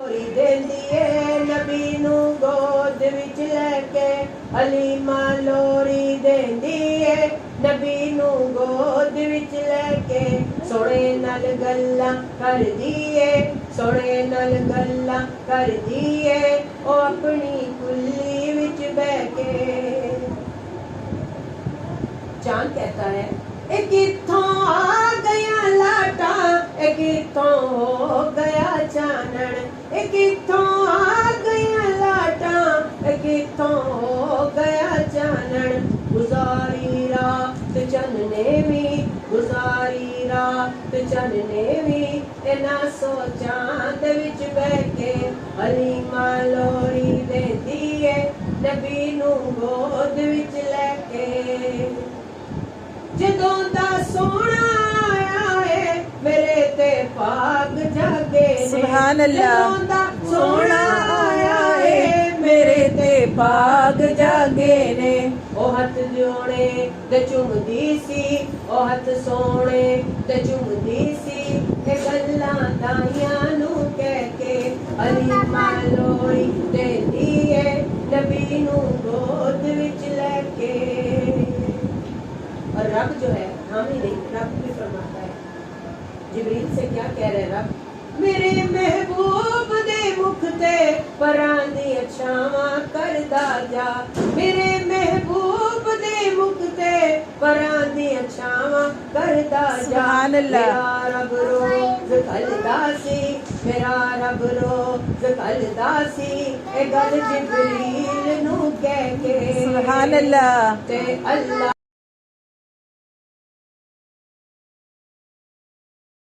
लोरी देंदी है नबी नू गोद विच लैके हलीमा लोरी देंदी है नबी नू गोद विच लैके सोने नाल गल्लां करदी है सोने नाल गल्लां करदी है ओ अपनी कुल्ली विच बैके। चांद कहता है ए किथों आ गया लाटा ए किथों हो गया चानन ए किथों आ गया लाटा ए किथों हो गया चानन। गुजारी रात चन्ने भी गुजारी रात चन्ने भी इना सोचा दे विच बैके हलीमा लोरी देंदी है नबी नू गोद विच लैके। जदों दा सोना आया है मेरे ते पाग जागे ने सुभान अल्लाह। जदों दा सोना आया है मेरे ते पाग जागे ने ओ हथ जोड़े ते चुमदी सी ओ हथ सोने ते चुमदी सी ए गल्लां ताइयां नू कह के हलीमा लोरी देंदी है नबी नू गोद विच लैके। और रब जो है हम ही नहीं रब भी फरमाता है जिब्रील से क्या कह रहे रब मेरे महबूब दे मुख ते परां दी छावां करदा जा मेरे महबूब दे मुख ते परां दी छावां करदा जा। सुभान अल्लाह। मेरा रब रोज खलदा सी मेरा रब रोज खलदा सी ए गल जिब्रील नू कह के सुभान अल्लाह। ते अल्लाह